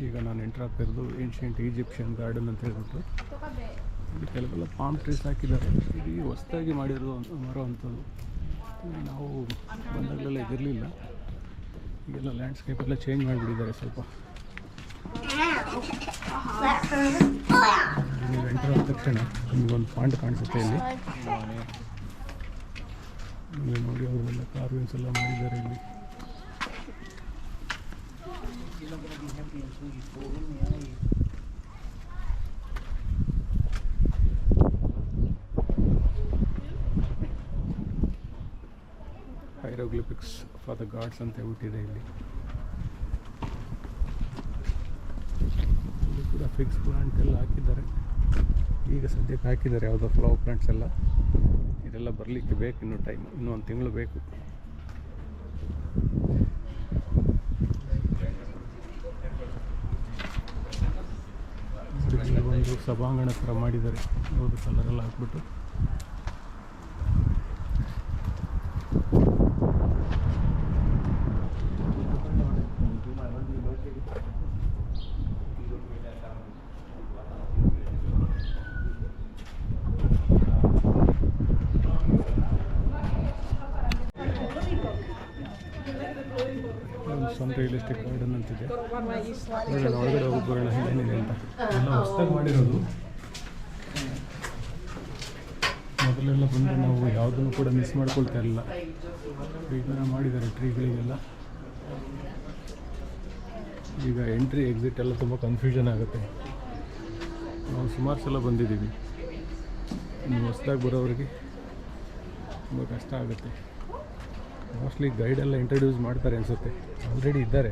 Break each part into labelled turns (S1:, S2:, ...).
S1: ಈಗ ನಾನು ಎಂಟ್ರ್ ಆಗ್ತಿರೋದು ಏನ್ಷಿಯಂಟ್ ಈಜಿಪ್ಷಿಯನ್ ಗಾರ್ಡನ್ ಅಂತ ಹೇಳ್ಬಿಟ್ಟು. ಇಲ್ಲಿ ಕೆಲವೆಲ್ಲ ಪಾಮ್ ಟ್ರೀಸ್ ಹಾಕಿದ್ದಾರೆ. ಇದು ಹೊಸದಾಗಿ ಮಾಡಿರೋ ಮರ ಅಂಥದ್ದು. ನಾವು ಬಂದಾಗಲೆಲ್ಲ ಇದಿರಲಿಲ್ಲ. ಈಗೆಲ್ಲ ಲ್ಯಾಂಡ್ಸ್ಕೇಪ್ ಎಲ್ಲ ಚೇಂಜ್ ಮಾಡಿಬಿಟ್ಟಿದ್ದಾರೆ ಸ್ವಲ್ಪ. ನೀವು ಎಂಟ್ರ್ ಆದ ತಕ್ಷಣ ನಿಮಗೊಂದು ಪಾಂಡ್ ಕಾಣಿಸುತ್ತೆ ಇಲ್ಲಿ. ನೋಡಿ ಅವರೆಲ್ಲ ಕಾರ್ವಿಂಗ್ಸ್ ಎಲ್ಲ ಮಾಡಿದ್ದಾರೆ ಇಲ್ಲಿ. ಹೈರೋಗ್ಲಿಫಿಕ್ಸ್ ಫಾರ್ ದ ಗಾಡ್ಸ್ ಅಂತ ಹೇಳ್ಬಿಟ್ಟಿದೆ ಇಲ್ಲಿ. ಇಲ್ಲಿ ಕೂಡ ಫಿಕ್ಸ್ ಪ್ಲಾಂಟ್ ಎಲ್ಲ ಹಾಕಿದ್ದಾರೆ. ಈಗ ಸದ್ಯಕ್ಕೆ ಹಾಕಿದ್ದಾರೆ ಯಾವುದೋ ಫ್ಲವರ್ ಪ್ಲಾಂಟ್ಸ್ ಎಲ್ಲ. ಇದೆಲ್ಲ ಬರಲಿಕ್ಕೆ ಬೇಕು ಇನ್ನೂ ಟೈಮ್, ಇನ್ನೂ ಒಂದು ತಿಂಗಳು ಬೇಕು. ಒಂದು ಸಭಾಂಗಣ ಥರ ಮಾಡಿದ್ದಾರೆ, ಹೌದು, ಕಲರೆಲ್ಲ ಹಾಕ್ಬಿಟ್ಟು. ಸ್ವಂತ ರಿಯಲಿಸ್ಟಿಕ್ ಗಾರ್ಡನ್ ಅಂತಿದೆ. ಒಳಗಡೆ ಹೋಗಿ ಬರೋಣ ಏನಿದೆ ಅಂತ. ಎಲ್ಲ ಹೊಸದಾಗಿ ಮಾಡಿರೋದು. ಮೊದಲೆಲ್ಲ ಬಂದರೆ ನಾವು ಯಾವುದನ್ನು ಕೂಡ ಮಿಸ್ ಮಾಡ್ಕೊಳ್ತಾ ಇರಲಿಲ್ಲ. ಈಗ ಮಾಡಿದ್ದಾರೆ ಟ್ರೀಗಳಿಗೆಲ್ಲ. ಈಗ ಎಂಟ್ರಿ ಎಕ್ಸಿಟ್ ಎಲ್ಲ ತುಂಬ ಕನ್ಫ್ಯೂಷನ್ ಆಗುತ್ತೆ. ನಾವು ಸುಮಾರು ಸಲ ಬಂದಿದ್ದೀವಿ. ಇನ್ನು ಹೊಸದಾಗಿ ಬರೋರಿಗೆ ತುಂಬ ಕಷ್ಟ ಆಗುತ್ತೆ. ಮೋಸ್ಟ್ಲಿ ಗೈಡೆಲ್ಲ ಇಂಟ್ರಡ್ಯೂಸ್ ಮಾಡ್ತಾರೆ ಅನಿಸುತ್ತೆ, ಆಲ್ರೆಡಿ ಇದ್ದಾರೆ.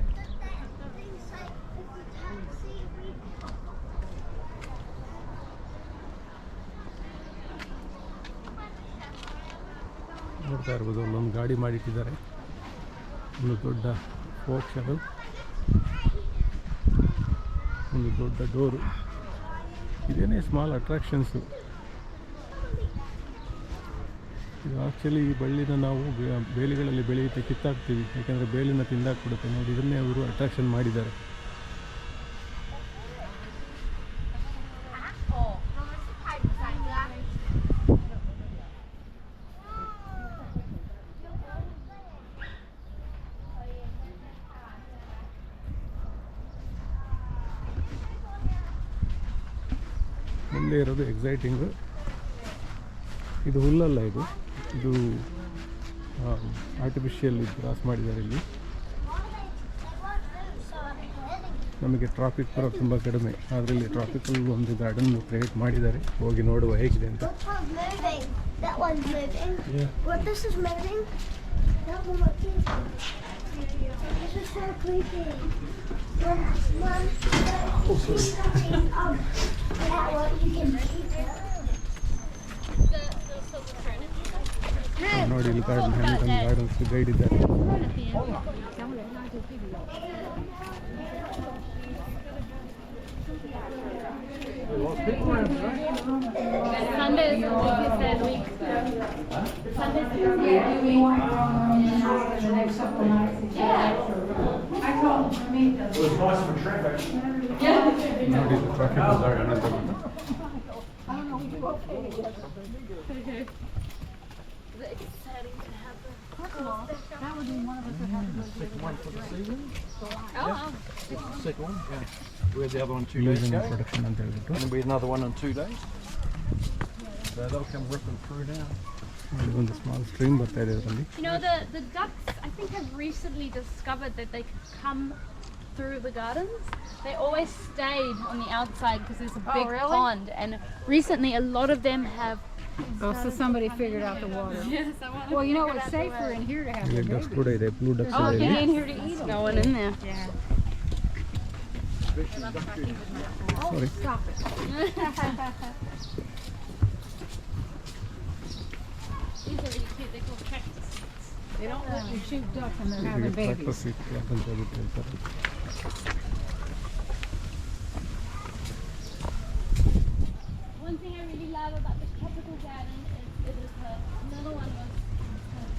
S1: ನೋಡ್ತಾ ಇರ್ಬೋದು, ಅಲ್ಲೊಂದು ಗಾಡಿ ಮಾಡಿಟ್ಟಿದ್ದಾರೆ. ಒಂದು ದೊಡ್ಡ ಫೋಕ್ ಶಟಲ್, ಒಂದು ದೊಡ್ಡ ಡೋರು. ಇದೇನೇ ಸ್ಮಾಲ್ ಅಟ್ರಾಕ್ಷನ್ಸು. ಇದು ಆ್ಯಕ್ಚುಲಿ ಈ ಬಳ್ಳಿನ ನಾವು ಬೇಲಿಗಳಲ್ಲಿ ಬೆಳೆಯುತ್ತೆ ಕಿತ್ತಾಕ್ತೀವಿ, ಯಾಕೆಂದರೆ ಬೇಲಿನ ತಿಂದಾಕ್ಬಿಡುತ್ತೆ. ನೋಡಿ, ಇದನ್ನೇ ಅವರು ಅಟ್ರಾಕ್ಷನ್ ಮಾಡಿದ್ದಾರೆ. ಮುಂದೆ ಇರೋದು ಎಕ್ಸೈಟಿಂಗು. ಇದು ಹುಲ್ಲಲ್ಲ, ಇದು ಆರ್ಟಿಫಿಷಿಯಲ್ ಗ್ರಾಸ್ ಮಾಡಿದ್ದಾರೆ ಇಲ್ಲಿ. ನಮಗೆ ಟ್ರಾಫಿಕ್ ಬರೋದು ತುಂಬ ಕಡಿಮೆ, ಅದರಲ್ಲಿ ಟ್ರಾಫಿಕಲ್ ಒಂದು ಗಾರ್ಡನ್ ಕ್ರಿಯೇಟ್ ಮಾಡಿದ್ದಾರೆ. ಹೋಗಿ ನೋಡುವ ಹೇಗಿದೆ ಅಂತ. ನೋಡಿ, ಇಲ್ಲಿ ಹ್ಯಾಮಿಲ್ಟನ್ ಗಾರ್ಡನ್ಸ್ ಗೈಡ್ ಇದ್ದಾರೆ. ನೋಡಿ, ಟ್ರಾಫಿಕ್ ಗಾರ್ಡನ್ ಅಂತ.
S2: That would be one of us that have to
S3: Sick one for the season.
S2: Oh.
S3: Sick one, yeah. We had the other one 2 days ago.
S1: Production ಅಂತ ಹೇಳ್ಬಿಟ್ಟು.
S3: And we had another one in 2 days. So they'll come ripping through now.
S1: ಒಂದು small stream ಬರ್ತಾ ಇದೆ ಇದರಲ್ಲಿ.
S4: You know, the ducks, I think, have recently discovered that they could come through the gardens. They always stayed on the outside because there's a big pond, and recently a lot of them have.
S2: Oh, so somebody figured out the water.
S4: Yes, I want to.
S2: Well, you know, it's safer in here to have
S1: ಇಲ್ಲಿ
S2: the
S1: ducks
S2: baby.
S1: ಕೂಡ ಇದೆ, blue ducks
S4: Oh,
S1: ಇದೆ
S4: get
S1: ಇಲ್ಲಿ.
S4: in here to eat them. No one in there.
S2: Yeah.
S1: Sorry.
S2: Stop it.
S4: These are really cute. They're called cactus.
S2: They don't let you shoot ducks when they're having
S1: tractor
S2: babies.
S1: Seat ಯಾಕಂತ ಹೇಳ್ಬಿಟ್ಟು ಹೇಳ್ತಾರೆ.
S4: One thing I really love about the tropical garden is it is another one of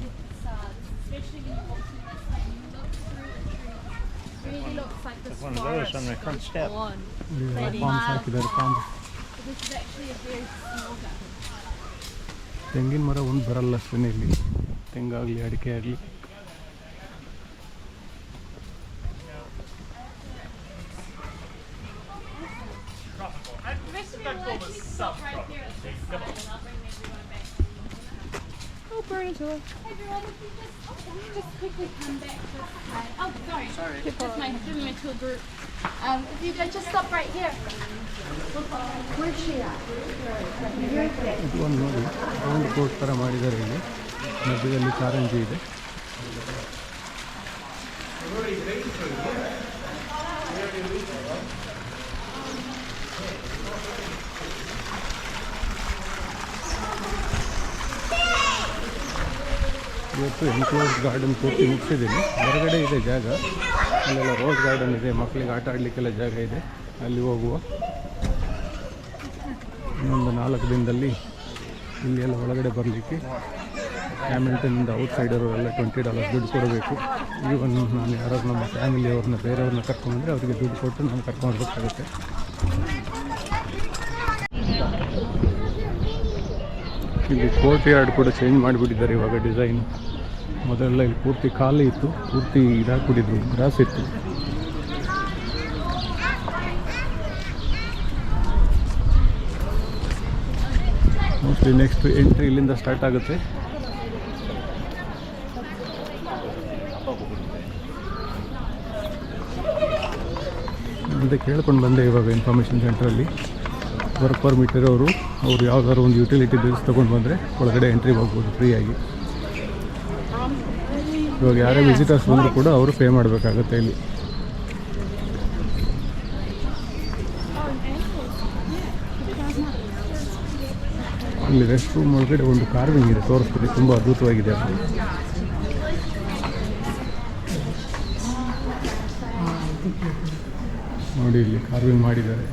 S4: good facades, especially when you walk through this. Like you look through the trees, really looks like this
S3: one of those on the front step.
S4: one.
S1: Palms ಹಾಕಿದ್ದಾರೆ palm.
S4: This is actually a very small garden.
S1: ತೆಂಗಿನ ಮರ ಒಂದು ಬರಲ್ಲ ಅಷ್ಟೇ ಇಲ್ಲಿ, ತೆಂಗಾಗಲಿ ಅಡಿಕೆ ಆಗಲಿ.
S4: Oh, Bernadette. Hey, everyone, if you just quickly come back this way. Oh, sorry. That's my tour group. If you guys just stop right here.
S1: ಇದು ಒಂದು ನೋಡಿ ರೌಂಡ್ ಕೋಟ್ ಥರ ಮಾಡಿದ್ದಾರೆ ಇಲ್ಲಿ, ಮಧ್ಯದಲ್ಲಿ ಕಾರಂಜಿ ಇದೆ. ಇವತ್ತು ಎನ್ಕ್ಲೋಸ್ ಗಾರ್ಡನ್ ಪೂರ್ತಿ ಮುಗಿಸಿದ್ದೀನಿ. ಹೊರಗಡೆ ಇದೆ ಜಾಗ, ಅಲ್ಲೆಲ್ಲ ರೋಸ್ ಗಾರ್ಡನ್ ಇದೆ, ಮಕ್ಕಳಿಗೆ ಆಟ ಆಡಲಿಕ್ಕೆಲ್ಲ ಜಾಗ ಇದೆ, ಅಲ್ಲಿ ಹೋಗುವ. ಇನ್ನೊಂದು 4 ದಿನದಲ್ಲಿ ಇಲ್ಲಿ ಎಲ್ಲ ಒಳಗಡೆ ಬರಲಿಕ್ಕೆ ಹ್ಯಾಮಿಲ್ಟನ್ನಿಂದ ಔಟ್ಸೈಡರು $20 ದುಡ್ಡು ಕೊಡಬೇಕು. ಈವನ್ ನಾನು ಯಾರಾದ್ರು ನಮ್ಮ ಫ್ಯಾಮಿಲಿಯವ್ರನ್ನ ಬೇರೆಯವ್ರನ್ನ ಕರ್ಕೊಂಡ್ಬಂದರೆ ಅವರಿಗೆ ದುಡ್ಡು ಕೊಟ್ಟು ನಾನು ಕರ್ಕೊಂಡ್ಬರ್ಬೇಕಾಗುತ್ತೆ. ಇಲ್ಲಿ ಕೋರ್ಟ್ ಯಾರ್ಡ್ ಕೂಡ ಚೇಂಜ್ ಮಾಡಿಬಿಟ್ಟಿದ್ದಾರೆ ಇವಾಗ ಡಿಸೈನ್. ಮೊದಲೆಲ್ಲ ಇಲ್ಲಿ ಪೂರ್ತಿ ಖಾಲಿ ಇತ್ತು, ಪೂರ್ತಿ ಇದಾಕ್ಬಿಟ್ಟಿದ್ರು, ಗ್ರಾಸ್ ಇತ್ತು. ಮೋಸ್ಟ್ಲಿ ನೆಕ್ಸ್ಟ್ ಎಂಟ್ರಿ ಇಲ್ಲಿಂದ ಸ್ಟಾರ್ಟ್ ಆಗುತ್ತೆ. ಅಂತ ಕೇಳ್ಕೊಂಡು ಬಂದೆ ಇವಾಗ ಇನ್ಫಾರ್ಮೇಷನ್ ಸೆಂಟ್ರಲ್ಲಿ. ವರ್ಕ್ ಪರ್ಮಿಟ್ ಇರೋರು ಅವರು ಯಾವ್ದಾದ್ರು ಒಂದು ಯುಟಿಲಿಟಿ ಬಿಲ್ಸ್ ತೊಗೊಂಡು ಬಂದರೆ ಒಳಗಡೆ ಎಂಟ್ರಿ ಹೋಗ್ಬೋದು ಫ್ರೀಯಾಗಿ. ಇವಾಗ ಯಾರೇ ವಿಸಿಟರ್ಸ್ ಬಂದರೂ ಕೂಡ ಅವರು ಪೇ ಮಾಡಬೇಕಾಗುತ್ತೆ ಇಲ್ಲಿ. ಇಲ್ಲಿ ರೆಸ್ಟ್ ರೂಮ್ ಒಳಗಡೆ ಒಂದು ಕಾರ್ವಿಂಗ್ ಇದೆ, ತೋರಿಸ್ತೀನಿ, ತುಂಬ ಅದ್ಭುತವಾಗಿದೆ ಅದು. ನೋಡಿ ಇಲ್ಲಿ ಕಾರ್ವಿಂಗ್ ಮಾಡಿದ್ದಾರೆ.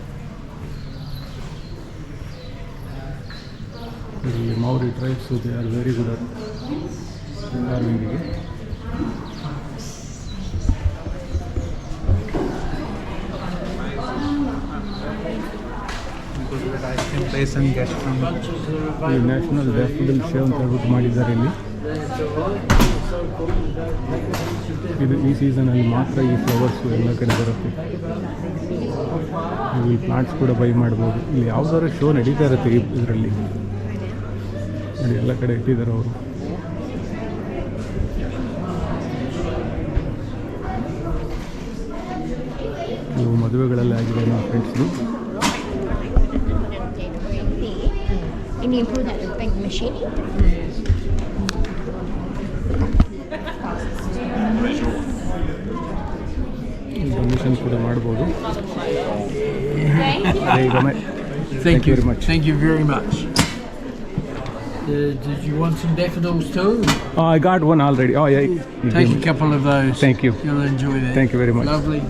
S1: ಇಲ್ಲಿ Maori tribes they are very good at ಕಾರ್ವಿಂಗಿಗೆ. ಈ ನ್ಯಾಷನಲ್ ಡ್ಯಾಫೋಡಿಲ್ ಶೋ ಅಂತ ಹೇಳ್ಬಿಟ್ಟು ಮಾಡಿದ್ದಾರೆ ಇಲ್ಲಿ. ಇದು ಈ ಸೀಸನಲ್ಲಿ ಮಾತ್ರ ಈ ಫ್ಲವರ್ಸು ಎಲ್ಲ ಕಡೆ ಬರುತ್ತೆ. ನೀವು ಇಲ್ಲಿ ಪ್ಲಾಂಟ್ಸ್ ಕೂಡ ಬೈ ಮಾಡ್ಬೋದು. ಇಲ್ಲಿ ಯಾವುದಾದ್ರು ಶೋ ನಡೀತಾ ಇರುತ್ತೆ ಇದರಲ್ಲಿ ನೋಡಿ, ಎಲ್ಲ ಕಡೆ ಇಟ್ಟಿದ್ದಾರೆ ಅವರು. ಇವು ಮದುವೆಗಳೆಲ್ಲ ಆಗಿದೆ ನಮ್ಮ ಫ್ರೆಂಡ್ಸ್ದು.
S5: And you put that in the big machine.
S1: Donation ಕೂಡ ಮಾಡ್ಬೋದು.
S6: Thank you
S1: very much.
S6: Thank you very much. Did you want some daffodils too?
S1: Oh, I got one already. Oh, yeah.
S6: Take a couple of those.
S1: Thank you.
S6: You'll enjoy that.
S1: Thank you very much.
S6: Lovely.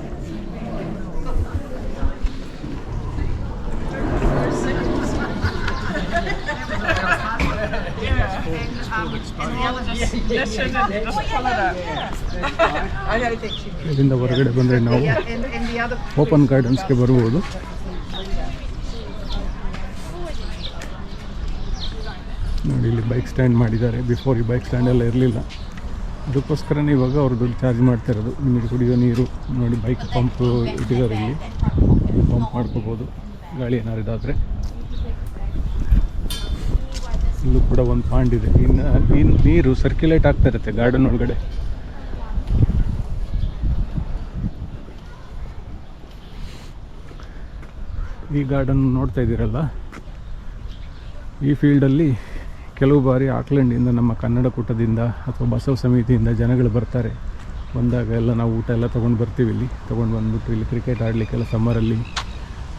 S1: ಇದರಿಂದ ಹೊರಗಡೆ ಬಂದರೆ ನಾವು open ಗಾರ್ಡನ್ಸ್ಗೆ ಬರ್ಬೋದು. ನೋಡಿ ಇಲ್ಲಿ bike stand ಮಾಡಿದ್ದಾರೆ. Before ಈ bike stand ಎಲ್ಲ ಇರಲಿಲ್ಲ, ಅದಕ್ಕೋಸ್ಕರನೇ ಇವಾಗ ಅವರು ದುಡ್ಡು ಚಾರ್ಜ್ ಮಾಡ್ತಾ ಇರೋದು. ನಿಮಗೆ ಕುಡಿಯೋ ನೀರು ನೋಡಿ, ಬೈಕ್ ಪಂಪ್ ಇಟ್ಟಿದ್ದಾರೆ ಇಲ್ಲಿ, ಪಂಪ್ ಮಾಡ್ಕೋಬೋದು ಗಾಳಿ ಏನಾದ್ರು ಇದಾದರೆ. ಇಲ್ಲೂ ಕೂಡ ಒಂದು ಪಾಂಡ್ ಇದೆ. ಇನ್ನು ನೀರು ಸರ್ಕ್ಯುಲೇಟ್ ಆಗ್ತಾ ಇರುತ್ತೆ ಗಾರ್ಡನ್ ಒಳಗಡೆ. ಈ ಗಾರ್ಡನ್ ನೋಡ್ತಾ ಇದ್ದೀರಲ್ಲ, ಈ ಫೀಲ್ಡಲ್ಲಿ ಕೆಲವು ಬಾರಿ ಆಕ್ಲೆಂಡಿಂದ, ನಮ್ಮ ಕನ್ನಡ ಕೂಟದಿಂದ ಅಥವಾ ಬಸವ ಸಮಿತಿಯಿಂದ ಜನಗಳು ಬರ್ತಾರೆ. ಬಂದಾಗ ಎಲ್ಲ ನಾವು ಊಟ ಎಲ್ಲ ತೊಗೊಂಡು ಬರ್ತೀವಿ. ಇಲ್ಲಿ ತೊಗೊಂಡು ಬಂದುಬಿಟ್ಟು ಇಲ್ಲಿ ಕ್ರಿಕೆಟ್ ಆಡಲಿಕ್ಕೆಲ್ಲ ಸಮ್ಮರಲ್ಲಿ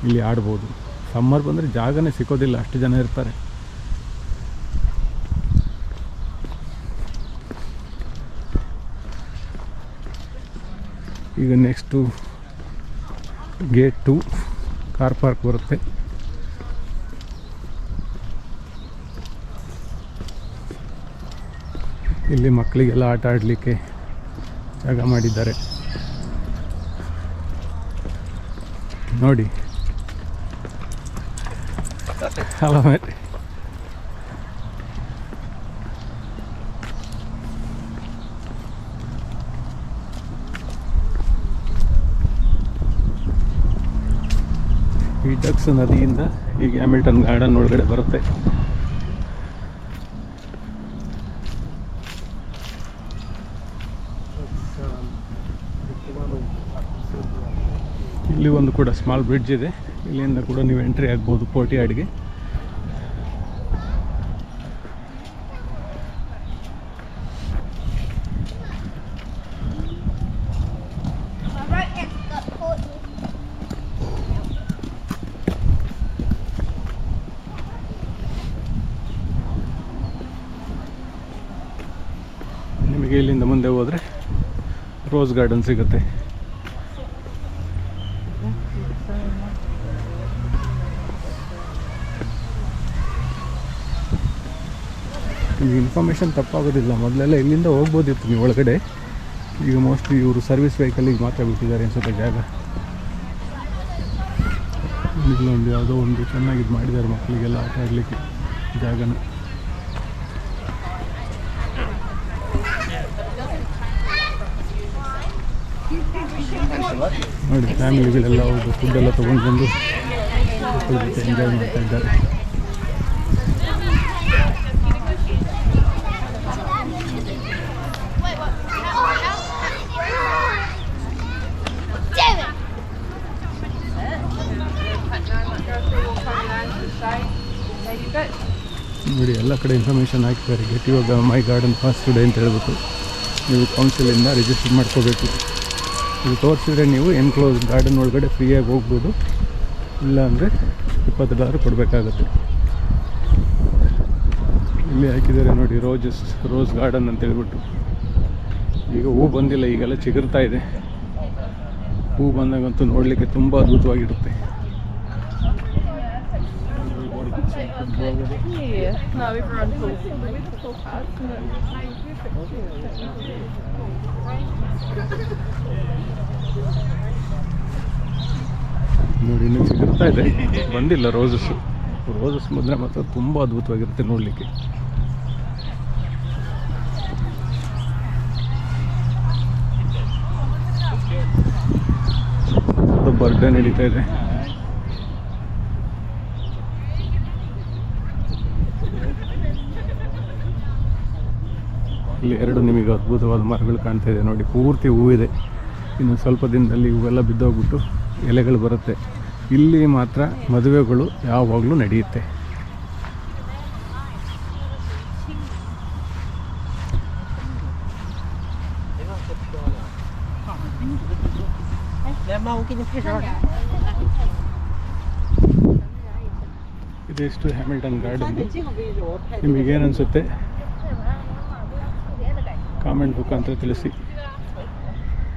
S1: ಇಲ್ಲಿ ಆಡ್ಬೋದು. ಸಮ್ಮರ್ ಬಂದರೆ ಜಾಗನೇ ಸಿಕ್ಕೋದಿಲ್ಲ, ಅಷ್ಟು ಜನ ಇರ್ತಾರೆ. ಈಗ ನೆಕ್ಸ್ಟು ಗೇಟ್ 2 ಕಾರ್ ಪಾರ್ಕ್ ಬರುತ್ತೆ. ಇಲ್ಲಿ ಮಕ್ಕಳಿಗೆಲ್ಲ ಆಟ ಆಡಲಿಕ್ಕೆ ಜಾಗ ಮಾಡಿದ್ದಾರೆ. ನೋಡಿ. Hello mate. ಈ ಡಕ್ಸ್ ನದಿಯಿಂದ ಈಗ ಹ್ಯಾಮಿಲ್ಟನ್ ಗಾರ್ಡನ್ ಒಳಗಡೆ ಬರುತ್ತೆ. ಇಲ್ಲಿ ಒಂದು ಕೂಡ ಸ್ಮಾಲ್ ಬ್ರಿಡ್ಜ್ ಇದೆ. ಇಲ್ಲಿಂದ ಕೂಡ ನೀವು ಎಂಟ್ರಿ ಆಗ್ಬೋದು ಕೋರ್ಟ್ಯಾರ್ಡ್ಗೆ. ನಿಮಗೆ ಇಲ್ಲಿಂದ ಮುಂದೆ ಹೋದರೆ ರೋಸ್ ಗಾರ್ಡನ್ ಸಿಗುತ್ತೆ. ನಿಮಗೆ ಇನ್ಫಾರ್ಮೇಷನ್ ತಪ್ಪಾಗೋದಿಲ್ಲ. ಮೊದಲೆಲ್ಲ ಇಲ್ಲಿಂದ ಹೋಗ್ಬೋದಿತ್ತು ನೀವು ಒಳಗಡೆ. ಈಗ ಮೋಸ್ಟ್ಲಿ ಇವರು ಸರ್ವಿಸ್ ವೆಹಿಕಲಿಗೆ ಮಾತ್ರ ಬಿಟ್ಟಿದ್ದಾರೆ ಅನ್ಸುತ್ತೆ ಜಾಗ. ಇಲ್ಲೊಂದು ಯಾವುದೋ ಒಂದು ಚೆನ್ನಾಗಿದ್ದು ಮಾಡಿದ್ದಾರೆ ಮಕ್ಕಳಿಗೆಲ್ಲ ಆಟ ಆಡಲಿಕ್ಕೆ ಜಾಗನ. ನೋಡಿ ಫ್ಯಾಮಿಲಿಗಳೆಲ್ಲ ಹೋಗಿ ಫುಡ್ಡೆಲ್ಲ ತೊಗೊಂಡು ಬಂದು ಮಕ್ಕಳ ಜೊತೆ ಎಂಜಾಯ್ ಮಾಡ್ತಾ ಇದ್ದಾರೆ. ನೋಡಿ ಎಲ್ಲ ಕಡೆ ಇನ್ಫಾರ್ಮೇಷನ್ ಹಾಕಿದ್ದಾರೆ. Get your my garden fast day ಅಂತ ಹೇಳ್ಬಿಟ್ಟು ನೀವು ಕೌನ್ಸಿಲಿಂದ ರಿಜಿಸ್ಟರ್ ಮಾಡ್ಕೋಬೇಕು. ಇದು ತೋರಿಸಿದ್ರೆ ನೀವು ಎನ್ಕ್ಲೋಸ್ ಗಾರ್ಡನ್ ಒಳಗಡೆ ಫ್ರೀಯಾಗಿ ಹೋಗ್ಬೋದು. ಇಲ್ಲಾಂದರೆ $20 ಕೊಡಬೇಕಾಗತ್ತೆ. ಇಲ್ಲಿ ಹಾಕಿದ್ದಾರೆ ನೋಡಿ ರೋಸ್ ಗಾರ್ಡನ್ ಅಂತ ಹೇಳ್ಬಿಟ್ಟು. ಈಗ ಹೂ ಬಂದಿಲ್ಲ, ಈಗೆಲ್ಲ ಚಿಗುರ್ತಾ ಇದೆ. ಹೂ ಬಂದಾಗಂತೂ ನೋಡಲಿಕ್ಕೆ ತುಂಬ ಅದ್ಭುತವಾಗಿರುತ್ತೆ. ನೋಡಿ ಇನ್ನೂ ಸಿಗುತ್ತಾ ಇದೆ, ಬಂದಿಲ್ಲ ರೋಸಸ್ ಬಂದರೆ ಮಾತ್ರ ತುಂಬ ಅದ್ಭುತವಾಗಿರುತ್ತೆ ನೋಡಲಿಕ್ಕೆ. ಬರ್ಡೇ ನಡೀತಾ ಇದೆ. ಇಲ್ಲಿ 2 ನಿಮಗೆ ಅದ್ಭುತವಾದ ಮರಗಳು ಕಾಣ್ತಾ ಇದೆ ನೋಡಿ. ಪೂರ್ತಿ ಹೂವಿದೆ. ಇನ್ನು ಸ್ವಲ್ಪ ದಿನದಲ್ಲಿ ಹೂವೆಲ್ಲ ಬಿದ್ದೋಗ್ಬಿಟ್ಟು ಎಲೆಗಳು ಬರುತ್ತೆ. ಇಲ್ಲಿ ಮಾತ್ರ ಮದುವೆಗಳು ಯಾವಾಗಲೂ ನಡೆಯುತ್ತೆ. ಇದಿಷ್ಟು ಹ್ಯಾಮಿಲ್ಟನ್ ಗಾರ್ಡನ್. ನಿಮಗೇನನ್ಸುತ್ತೆ ಕಾಮೆಂಟ್ ಮುಖಾಂತರ ತಿಳಿಸಿ.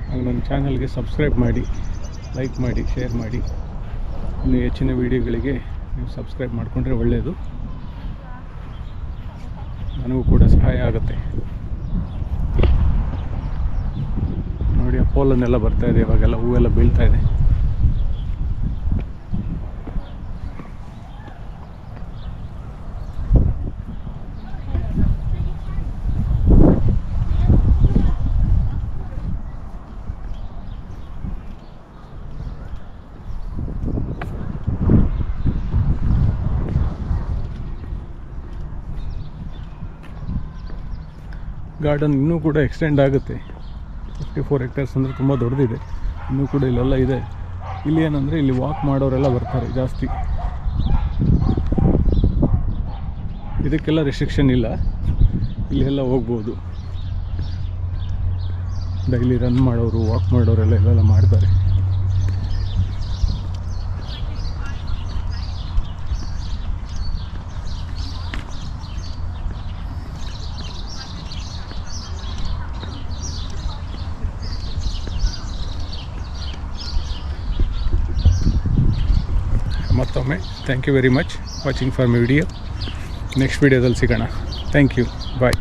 S1: ಹಾಗೂ ನನ್ನ ಚಾನಲ್ಗೆ ಸಬ್ಸ್ಕ್ರೈಬ್ ಮಾಡಿ, ಲೈಕ್ ಮಾಡಿ, ಶೇರ್ ಮಾಡಿ. ಇನ್ನು ಹೆಚ್ಚಿನ ವೀಡಿಯೋಗಳಿಗೆ ನೀವು ಸಬ್ಸ್ಕ್ರೈಬ್ ಮಾಡಿಕೊಂಡ್ರೆ ಒಳ್ಳೆಯದು, ನನಗೂ ಕೂಡ ಸಹಾಯ ಆಗುತ್ತೆ. ನೋಡಿ ಆ ಪೋಲನ್ನೆಲ್ಲ ಬರ್ತಾ ಇದೆ, ಇವಾಗೆಲ್ಲ ಹೂವೆಲ್ಲ ಬೀಳ್ತಾ ಇದೆ. ಗಾರ್ಡನ್ ಇನ್ನೂ ಕೂಡ ಎಕ್ಸ್ಟೆಂಡ್ ಆಗುತ್ತೆ. 54 hectares ಅಂದರೆ ತುಂಬ ದೊಡ್ಡದಿದೆ. ಇನ್ನೂ ಕೂಡ ಇಲ್ಲೆಲ್ಲ ಇದೆ. ಇಲ್ಲಿ ಏನಂದರೆ ಇಲ್ಲಿ ವಾಕ್ ಮಾಡೋರೆಲ್ಲ ಬರ್ತಾರೆ ಜಾಸ್ತಿ. ಇದಕ್ಕೆಲ್ಲ ರೆಸ್ಟ್ರಿಕ್ಷನ್ ಇಲ್ಲ, ಇಲ್ಲೆಲ್ಲ ಹೋಗ್ಬೋದು. ಡೈಲಿ ರನ್ ಮಾಡೋರು, ವಾಕ್ ಮಾಡೋರೆಲ್ಲ ಇಲ್ಲೆಲ್ಲ ಮಾಡ್ತಾರೆ. ಮತ್ತೊಮ್ಮೆ thank you very much watching for my video. Next ವಿಡಿಯೋದಲ್ಲಿ ಸಿಗೋಣ. Thank you, bye.